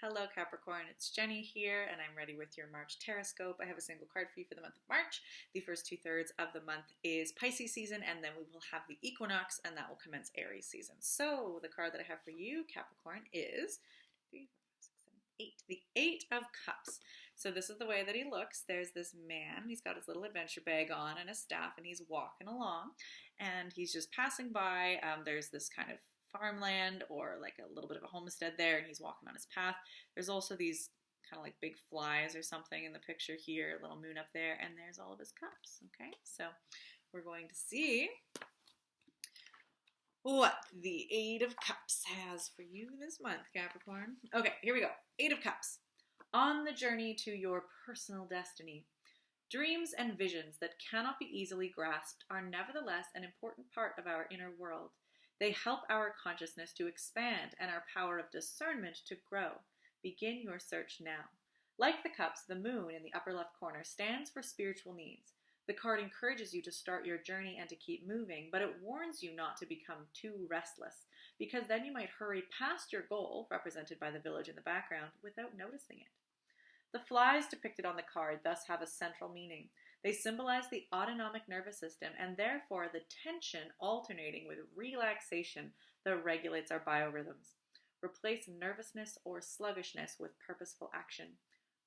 Hello Capricorn, it's Jenny here and I'm ready with your March Tarotscope. I have a single card for you for the month of March. The first 2/3 of the month is Pisces season, and then we will have the equinox, and that will commence Aries season. So the card that I have for you, Capricorn, is 3, 4, 5, 6, 7, 8. The Eight of Cups. So this is the way that he looks. There's this man, he's got his little adventure bag on and a staff, and he's walking along and he's just passing by. There's this kind of farmland or like a little bit of a homestead there, and he's walking on his path. There's also these kind of like big flies or something in the picture here, a little moon up there, and there's all of his cups. Okay, so we're going to see what the Eight of Cups has for you this month, Capricorn. Okay, here we go. Eight of Cups. On the journey to your personal destiny. Dreams and visions that cannot be easily grasped are nevertheless an important part of our inner world. They help our consciousness to expand and our power of discernment to grow. Begin your search now. Like the cups, the moon in the upper left corner stands for spiritual needs. The card encourages you to start your journey and to keep moving, but it warns you not to become too restless, because then you might hurry past your goal, represented by the village in the background, without noticing it. The flies depicted on the card thus have a central meaning. They symbolize the autonomic nervous system and therefore the tension alternating with relaxation that regulates our biorhythms. Replace nervousness or sluggishness with purposeful action.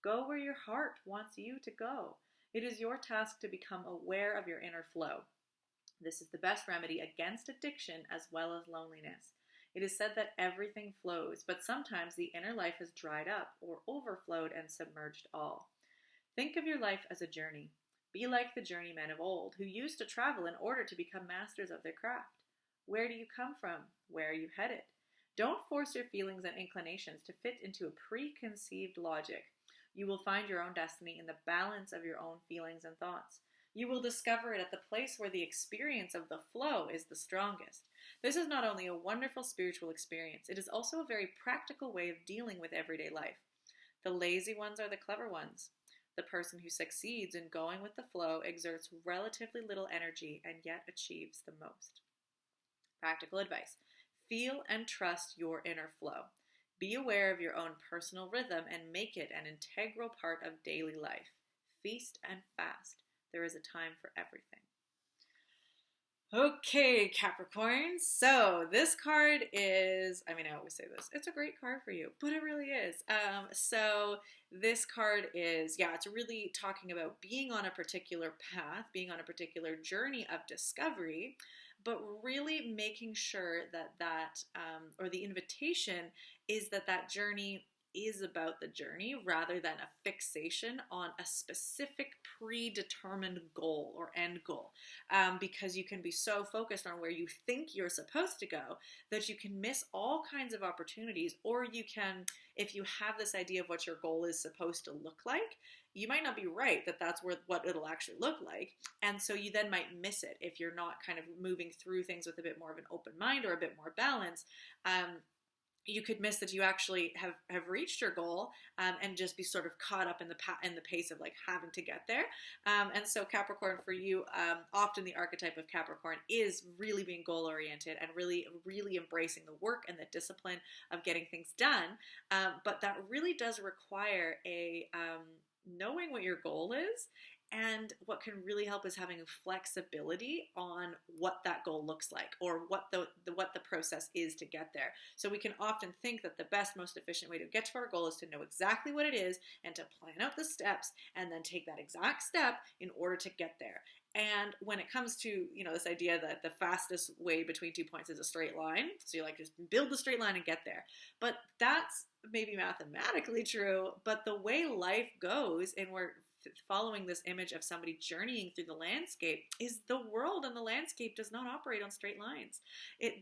Go where your heart wants you to go. It is your task to become aware of your inner flow. This is the best remedy against addiction as well as loneliness. It is said that everything flows, but sometimes the inner life has dried up or overflowed and submerged all. Think of your life as a journey. Be like the journeymen of old, who used to travel in order to become masters of their craft. Where do you come from? Where are you headed? Don't force your feelings and inclinations to fit into a preconceived logic. You will find your own destiny in the balance of your own feelings and thoughts. You will discover it at the place where the experience of the flow is the strongest. This is not only a wonderful spiritual experience, it is also a very practical way of dealing with everyday life. The lazy ones are the clever ones. The person who succeeds in going with the flow exerts relatively little energy and yet achieves the most. Practical advice. Feel and trust your inner flow. Be aware of your own personal rhythm and make it an integral part of daily life. Feast and fast. There is a time for everything. Okay, Capricorn, so this card is, I always say this, it's a great card for you, but it really is. So this card is, it's really talking about being on a particular path, being on a particular journey of discovery, but really making sure that or the invitation is that journey is about the journey rather than a fixation on a specific predetermined goal or end goal, because you can be so focused on where you think you're supposed to go that you can miss all kinds of opportunities, or you can, if you have this idea of what your goal is supposed to look like, you might not be right that that's what it'll actually look like, and so you then might miss it if you're not kind of moving through things with a bit more of an open mind or a bit more balance. You could miss that you actually have reached your goal, and just be sort of caught up in the pace of like having to get there. And so Capricorn, for you, often the archetype of Capricorn is really being goal oriented and really, really embracing the work and the discipline of getting things done. But that really does require a knowing what your goal is. And what can really help is having flexibility on what that goal looks like, or what the process is to get there. So we can often think that the best, most efficient way to get to our goal is to know exactly what it is and to plan out the steps and then take that exact step in order to get there. And when it comes to, this idea that the fastest way between 2 points is a straight line, so you just build the straight line and get there. But that's maybe mathematically true, but the way life goes, and we're following this image of somebody journeying through the landscape, is the world and the landscape does not operate on straight lines.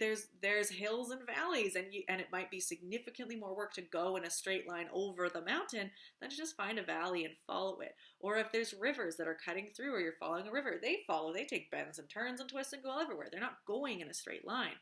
There's hills and valleys, and it might be significantly more work to go in a straight line over the mountain than to just find a valley and follow it. Or if there's rivers that are cutting through, or you're following a river, they take bends and turns and twists and go everywhere. They're not going in a straight line.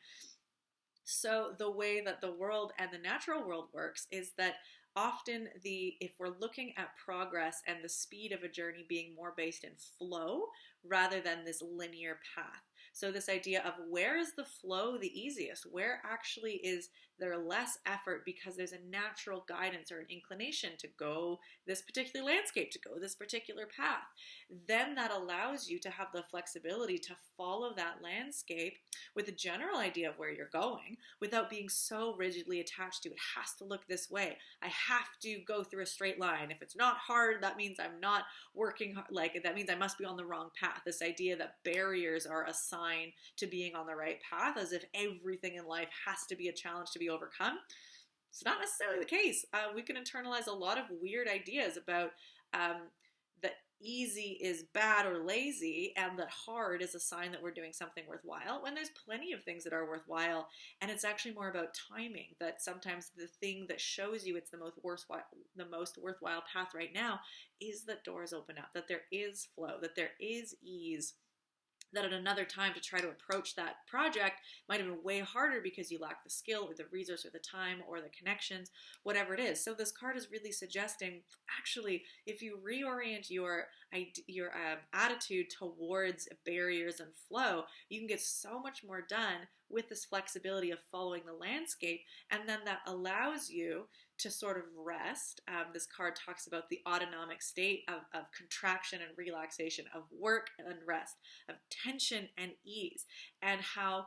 So the way that the world and the natural world works is that often if we're looking at progress and the speed of a journey being more based in flow rather than this linear path. So this idea of where is the flow the easiest? Where actually is they're less effort because there's a natural guidance or an inclination to go this particular landscape, to go this particular path. Then that allows you to have the flexibility to follow that landscape with a general idea of where you're going without being so rigidly attached to it has to look this way. I have to go through a straight line. If it's not hard, that means I'm not working hard. Like, that means I must be on the wrong path. This idea that barriers are a sign to being on the right path, as if everything in life has to be a challenge to be overcome. It's not necessarily the case. We can internalize a lot of weird ideas about that easy is bad or lazy, and that hard is a sign that we're doing something worthwhile, when there's plenty of things that are worthwhile. And it's actually more about timing, that sometimes the thing that shows you it's the most worthwhile path right now is that doors open up, that there is flow, that there is ease, that at another time to try to approach that project might have been way harder because you lack the skill or the resource or the time or the connections, whatever it is. So this card is really suggesting, actually, if you reorient your attitude towards barriers and flow, you can get so much more done with this flexibility of following the landscape, and then that allows you to sort of rest. This card talks about the autonomic state of contraction and relaxation, of work and rest, of tension and ease, and how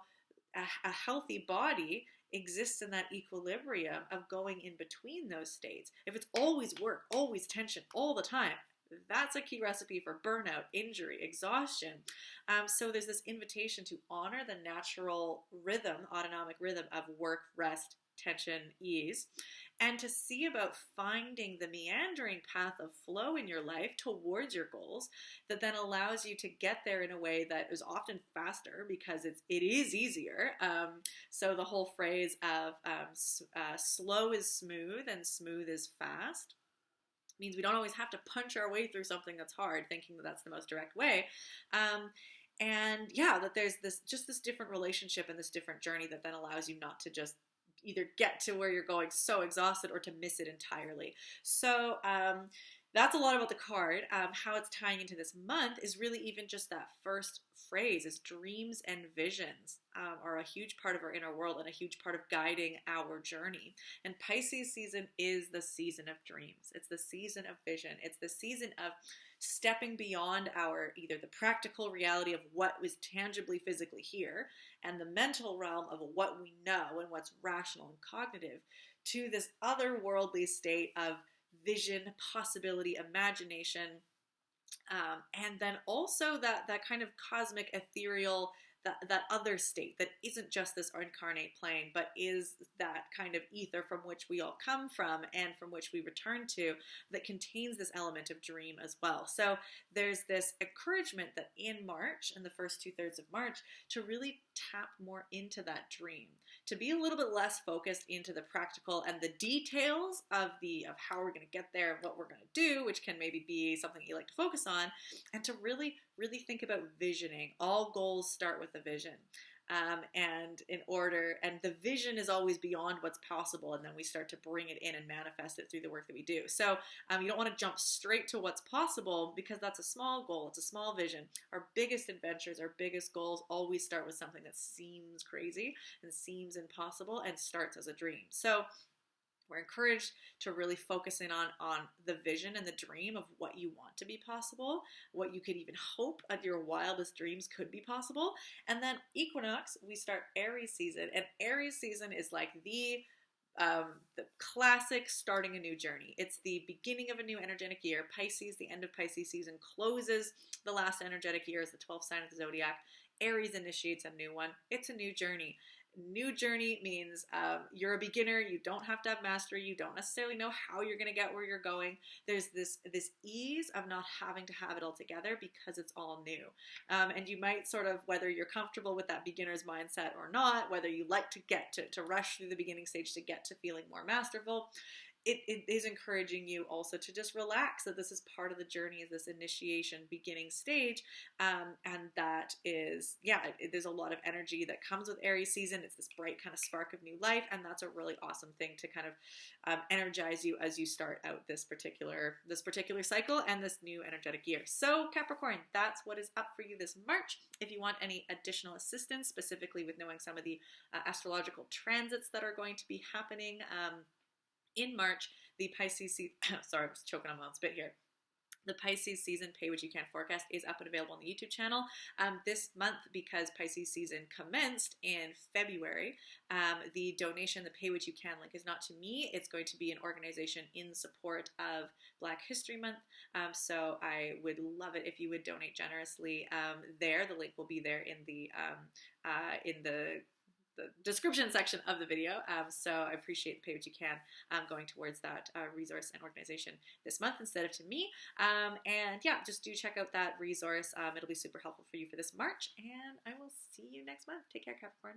a healthy body exists in that equilibrium of going in between those states. If it's always work, always tension, all the time, that's a key recipe for burnout, injury, exhaustion. So there's this invitation to honor the natural rhythm, autonomic rhythm of work, rest, tension, ease, and to see about finding the meandering path of flow in your life towards your goals that then allows you to get there in a way that is often faster because it is easier. So the whole phrase of slow is smooth and smooth is fast means we don't always have to punch our way through something that's hard, thinking that that's the most direct way. And yeah, that there's this different relationship and this different journey that then allows you not to just either get to where you're going so exhausted or to miss it entirely. So that's a lot about the card. How it's tying into this month is really even just that first phrase is dreams and visions are a huge part of our inner world and a huge part of guiding our journey. And Pisces season is the season of dreams. It's the season of vision. It's the season of stepping beyond our either the practical reality of what was tangibly physically here and the mental realm of what we know and what's rational and cognitive to this otherworldly state of vision, possibility, imagination, and then also that kind of cosmic, ethereal, that other state that isn't just this incarnate plane, but is that kind of ether from which we all come from and from which we return to, that contains this element of dream as well. So there's this encouragement that in March, in the first 2/3 of March, to really tap more into that dream, to be a little bit less focused into the practical and the details of how we're going to get there and what we're going to do, which can maybe be something you like to focus on, and to really think about visioning. All goals start with a vision. And the vision is always beyond what's possible, and then we start to bring it in and manifest it through the work that we do. So you don't want to jump straight to what's possible because that's a small goal, it's a small vision. Our biggest adventures, our biggest goals always start with something that seems crazy and seems impossible and starts as a dream. So we're encouraged to really focus in on the vision and the dream of what you want to be possible, what you could even hope at your wildest dreams could be possible. And then equinox, we start Aries season, and Aries season is like the classic starting a new journey. It's the beginning of a new energetic year. Pisces, the end of Pisces season, closes the last energetic year as the 12th sign of the zodiac. Aries initiates a new one. It's a new journey. New journey means you're a beginner. You don't have to have mastery. You don't necessarily know how you're going to get where you're going. There's this ease of not having to have it all together because it's all new. And you might sort of, whether you're comfortable with that beginner's mindset or not, whether you like to get to rush through the beginning stage to get to feeling more masterful, it is encouraging you also to just relax, that this is part of the journey, is this initiation beginning stage. And that is, yeah, there's a lot of energy that comes with Aries season. It's this bright kind of spark of new life. And that's a really awesome thing to kind of energize you as you start out this particular cycle and this new energetic year. So Capricorn, that's what is up for you this March. If you want any additional assistance, specifically with knowing some of the astrological transits that are going to be happening in March, the Pisces sorry, I'm just choking on my own spit here. The Pisces season Pay What You Can forecast is up and available on the YouTube channel this month, because Pisces season commenced in February. The donation, the Pay What You Can link, is not to me. It's going to be an organization in support of Black History Month. So I would love it if you would donate generously there. The link will be there in the description section of the video. So I appreciate Pay What You Can going towards that resource and organization this month instead of to me. And yeah, just do check out that resource. It'll be super helpful for you for this March, and I will see you next month. Take care, Capricorn.